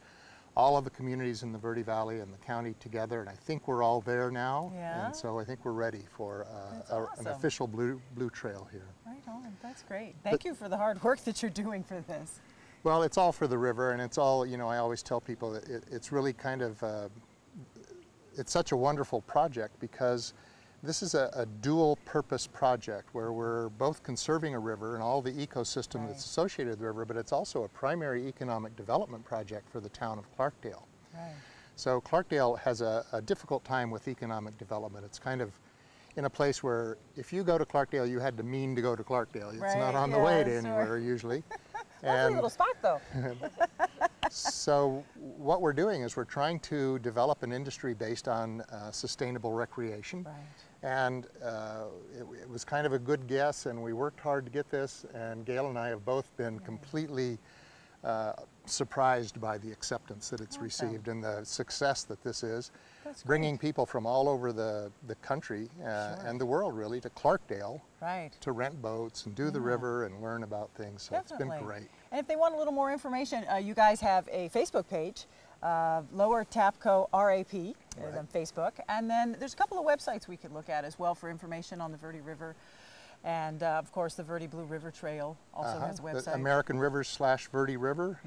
all of the communities in the Verde Valley and the county together, and I think we're all there now.
Yeah.
And so I think we're ready for
awesome.
an official blue trail here.
Right on, that's great. Thank you for the hard work that you're doing for this.
Well, it's all for the river, and it's all, you know, I always tell people that it's really kind of, it's such a wonderful project because this is a dual purpose project where we're both conserving a river and all the ecosystem that's associated with the river, but it's also a primary economic development project for the town of Clarkdale.
Right.
So Clarkdale has a difficult time with economic development. It's kind of in a place where if you go to Clarkdale, you had to mean to go to Clarkdale. It's not on the way to anywhere usually.
Lovely little spot, though.
So what we're doing is we're trying to develop an industry based on sustainable recreation.
Right.
And it was kind of a good guess, and we worked hard to get this, and Gail and I have both been completely surprised by the acceptance that it's received and the success that this is.
That's
bringing people from all over the country and the world, really, to Clarkdale to rent boats and do the river and learn about things. So it's been great.
And if they want a little more information, you guys have a Facebook page, Lower Tapco RAP on Facebook, and then there's a couple of websites we could look at as well for information on the Verde River. And of course, the Verde Blue River Trail also has a website.
American Rivers/Verde River.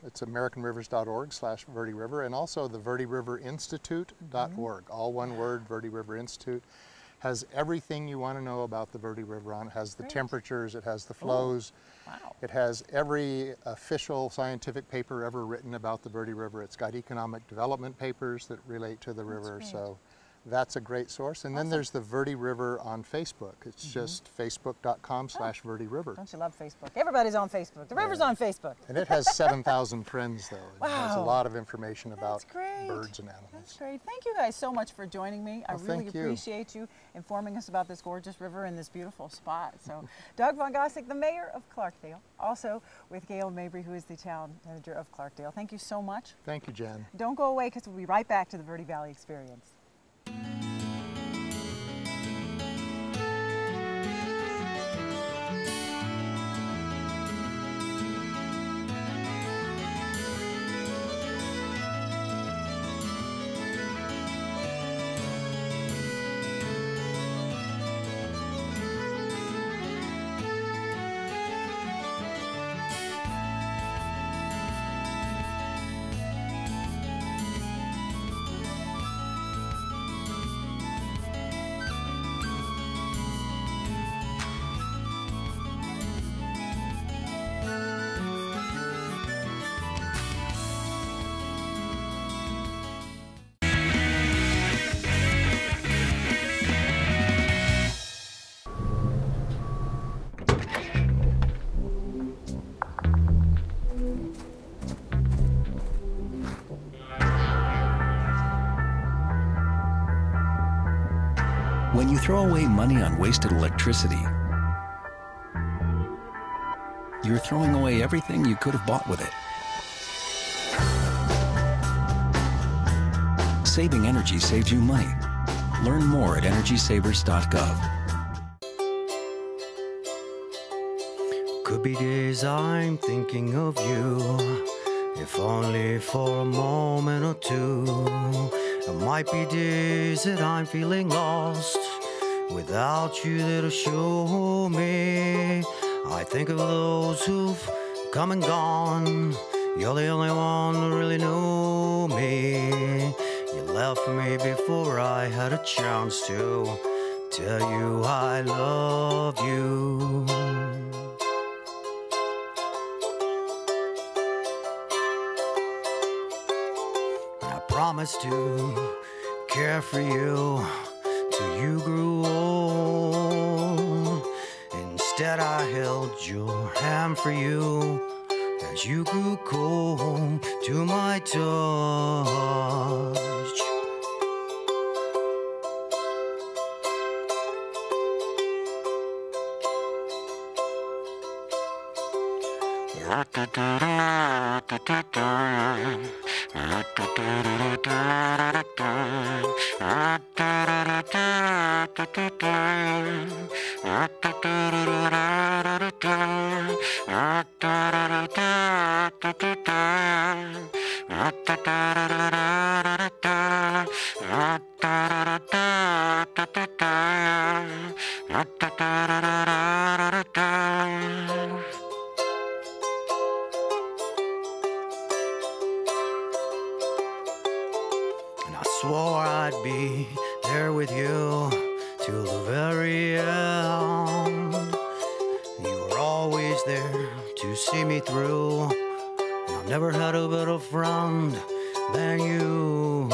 It's americanrivers.org/Verde River, and also the Verde River Institute.org. All one word, Verde River Institute. Has everything you want to know about the Verde River on it. Has the temperatures, it has the flows. It has every official scientific paper ever written about the Verde River. It's got economic development papers that relate to the river. So that's a great source. And then there's the Verde River on Facebook. It's just facebook.com/Verde River.
Don't you love Facebook? Everybody's on Facebook. The river's on Facebook.
And it has 7,000 friends, though. It has a lot of information about birds and animals.
That's great. Thank you guys so much for joining me. I really appreciate you informing us about this gorgeous river and this beautiful spot. So, Doug Von Gossick, the mayor of Clarkdale, also with Gail Mabry, who is the town manager of Clarkdale. Thank you so much.
Thank you, Jen.
Don't go away, because we'll be right back to the Verde Valley Experience.
When you throw away money on wasted electricity, you're throwing away everything you could have bought with it. Saving energy saves you money. Learn more at energysavers.gov.
Could be days I'm thinking of you, if only for a moment or two. It might be days that I'm feeling lost, without you there to show me. I think of those who've come and gone. You're the only one who really knew me. You left me before I had a chance to tell you I love you. I promised to care for you till you grew old. Instead I held your hand for you as you grew cold to my touch. Swore I'd be there with you till the very end. You were always there to see me through, and I've never had a better friend than you.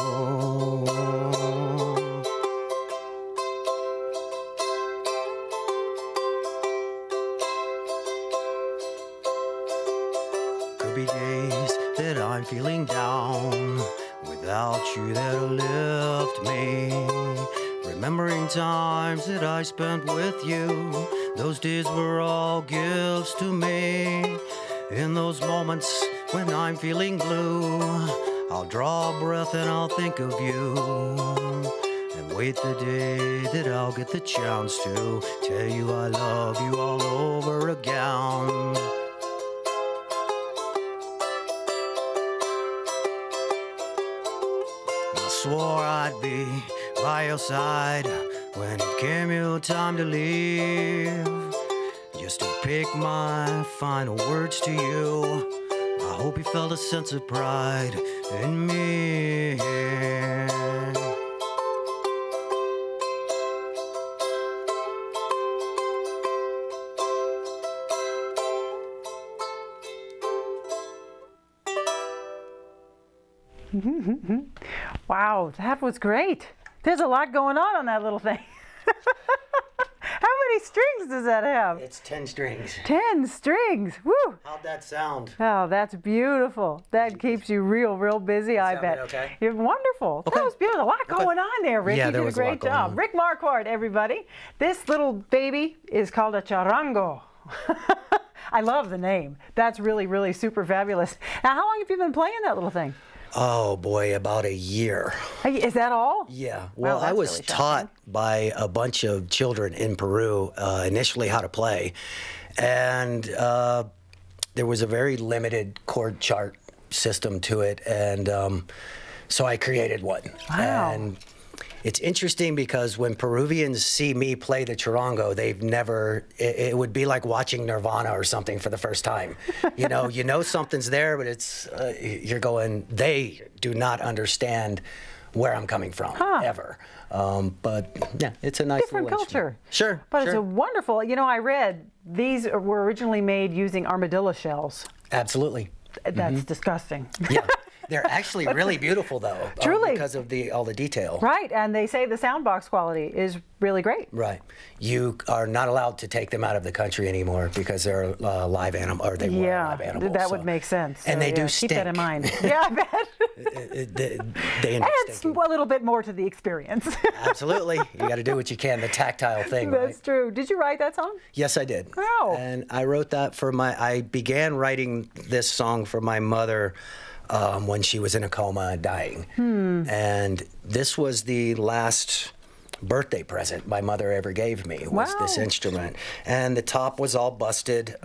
Could be days that I'm feeling down without you there to lift me. Remembering times that I spent with you, those days were all gifts to me. In those moments when I'm feeling blue, I'll draw a breath and I'll think of you, and wait the day that I'll get the chance to tell you I love you all over again. I swore I'd be by your side when it came your time to leave, just to pick my final words to you. I hope you felt a sense of pride in me.
Wow, that was great. There's a lot going on that little thing. How many strings does that have?
It's 10 strings.
10 strings. Woo!
How'd that sound?
Oh, that's beautiful. That keeps you real busy, I bet.
Okay.
You're wonderful.
Okay.
That was beautiful. A lot going on there, Rick.
Yeah,
You
there
did a
was a lot
great
going
job.
on.
Rick Marquardt, everybody. This little baby is called a charango. I love the name. That's really super fabulous. Now, how long have you been playing that little thing?
Oh boy, about a year.
Hey, is that all?
Yeah. Well,
Wow,
I was
really
taught by a bunch of children in Peru initially how to play, and there was a very limited chord chart system to it, and so I created one.
Wow.
And it's interesting because when Peruvians see me play the charango, they've never, it would be like watching Nirvana or something for the first time. You know something's there, but it's, you're going, they do not understand where I'm coming from, ever. But yeah, it's a nice
Different
little
culture.
Sure.
But it's a wonderful, I read these were originally made using armadillo shells.
Absolutely.
That's disgusting.
Yeah. They're actually really beautiful, though.
Truly.
Because of all the detail.
Right, and they say the sound box quality is really great.
Right. You are not allowed to take them out of the country anymore because they're live animal, or they were live animals.
That would make sense.
And
So,
they do
keep
stink.
that in mind. Yeah, I bet.
They end up
Adds
stinking.
a little bit more to the experience.
Absolutely. You got to do what you can, the tactile thing,
That's
right?
true. Did you write that song?
Yes, I did.
Wow.
And I wrote that I began writing this song for my mother when she was in a coma and dying. And this was the last birthday present my mother ever gave me, was this instrument. And the top was all busted.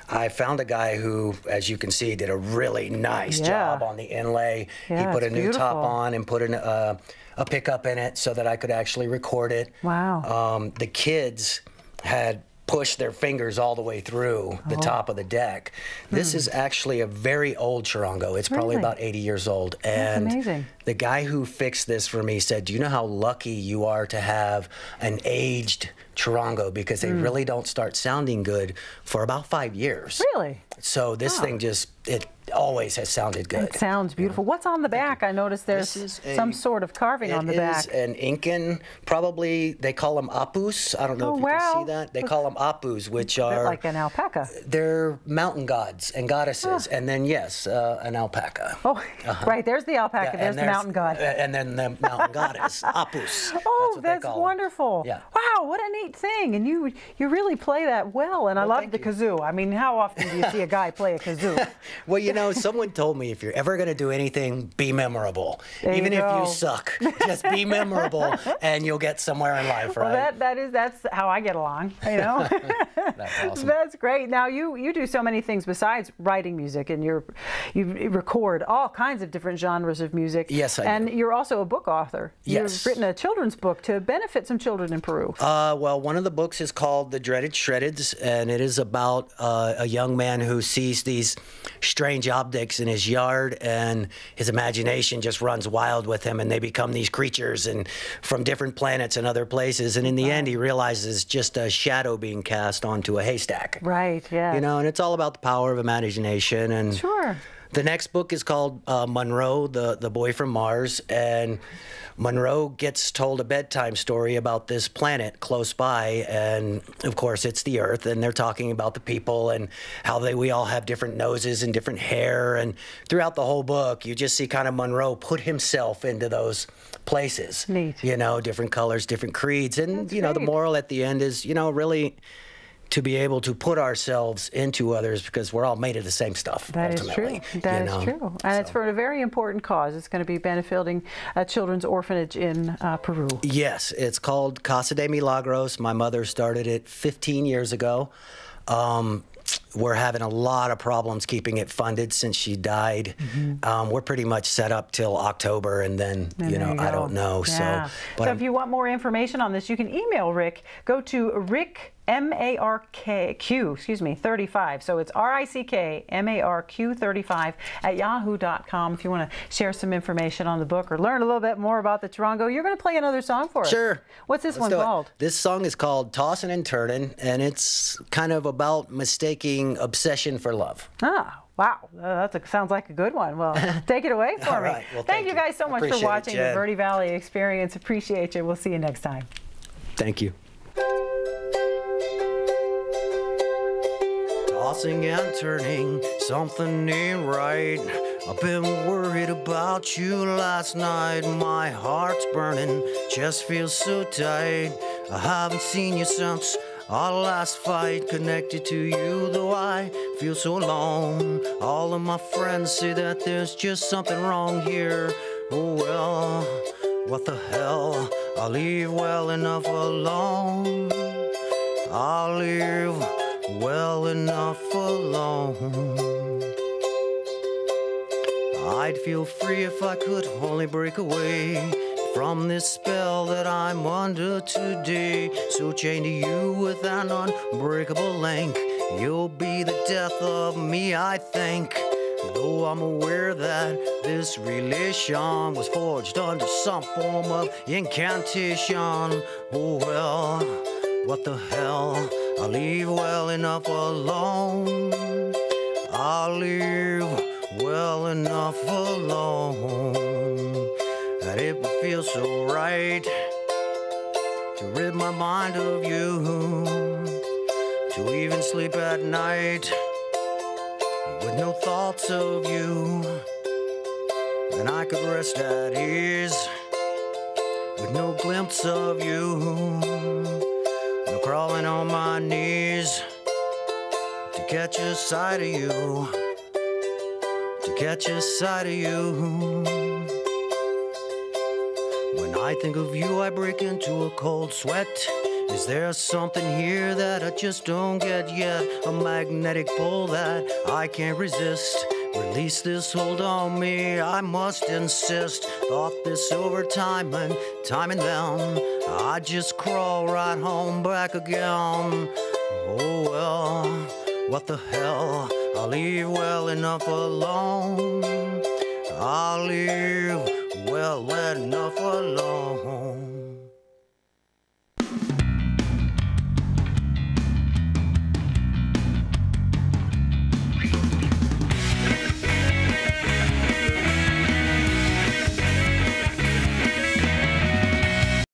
I found a guy who, as you can see, did a really nice job on the inlay.
Yeah,
he put a
it's
new top
beautiful.
on and put a pickup in it so that I could actually record it.
Wow.
The kids had pushed their fingers all the way through the top of the deck. This is actually a very old charango. It's probably
Really?
about 80 years old. And
That's amazing.
the guy who fixed this for me said, do you know how lucky you are to have an aged charango, because they really don't start sounding good for about 5 years.
Really?
So this thing it always has sounded good.
It sounds beautiful. What's on the back? I noticed there's some sort of carving on the back.
It is an Incan, probably they call them apus. I don't know if you can see that. They call them apus, which are
like an alpaca.
They're mountain gods and goddesses, and then yes, an alpaca.
Oh, right. There's the alpaca.
Yeah,
there's the mountain god.
And then the mountain goddess, apus.
Oh, that's wonderful.
Yeah.
Wow, what a neat thing. And you really play that well. And I love the kazoo. I mean, how often do you see a guy play a kazoo?
Well, someone told me if you're ever going to do anything, be memorable.
There
Even
you
if
go.
you suck, just be memorable and you'll get somewhere in life, right?
Well, that's how I get along,
That's awesome.
That's great. Now, you do so many things besides writing music, and you record all kinds of different genres of music.
Yes, I do.
And you're also a book author.
Yes.
You've written a children's book to benefit some children in Peru.
Well, one of the books is called The Dreaded Shreddeds, and it is about a young man who sees these strange objects in his yard, and his imagination just runs wild with him, and they become these creatures and from different planets and other places. And in the end, he realizes just a shadow being cast onto a haystack.
Right, yeah.
And it's all about the power of imagination. And
sure.
The next book is called Monroe, the Boy from Mars, and Monroe gets told a bedtime story about this planet close by, and of course it's the Earth, and they're talking about the people and how we all have different noses and different hair, and throughout the whole book you just see kind of Monroe put himself into those places.
Neat.
You know, different colors, different creeds, and
That's
you know, the
great.
moral at the end is, you know, really to be able to put ourselves into others because we're all made of the same stuff.
That is
ultimately,
true. That
you
is
know?
true. And it's for a very important cause. It's going to be benefiting a children's orphanage in Peru.
Yes, it's called Casa de Milagros. My mother started it 15 years ago. We're having a lot of problems keeping it funded since she died. We're pretty much set up till October, and then, you know, I don't know.
Yeah.
But
So if you want more information on this, you can email Rick. Go to Rick, M-A-R-Q, excuse me, 35. So it's R-I-C-K, M-A-R-Q 35 at yahoo.com if you want to share some information on the book or learn a little bit more about the Tarongo. You're going to play another song for us.
Sure.
What's this
Let's
one
do it.
called?
This song is called Tossin' and Turnin', and it's kind of about mistaking obsession for love.
Ah, wow. Sounds like a good one. Well, take it away for
All
me.
right. Well,
thank you guys so much for
Appreciate it,
watching the
Jen.
Verde Valley Experience. Appreciate you. We'll see you next time.
Thank you.
Tossing and turning, something ain't right. I've been worried about you last night. My heart's burning, chest feels so tight. I haven't seen you since our last fight. Connected to you, though I feel so alone. All of my friends say that there's just something wrong here. Oh well, what the hell? I'll leave well enough alone. I'll leave well enough alone. I'd feel free if I could only break away from this spell that I'm under today. So chained to you with an unbreakable link, you'll be the death of me, I think. Though I'm aware that this relation was forged under some form of incantation. Oh well, what the hell? I'll leave well enough alone. I'll leave well enough alone. And it would feel so right to rid my mind of you, to even sleep at night with no thoughts of you. And I could rest at ease with no glimpse of you. No crawling on my knees to catch a sight of you, to catch a sight of you. When I think of you, I break into a cold sweat. Is there something here that I just don't get yet? A magnetic pull that I can't resist. Release this hold on me, I must insist. Thought this over time and then I just crawl right home back again. Oh well, what the hell? I'll leave well enough alone. I'll leave well enough alone.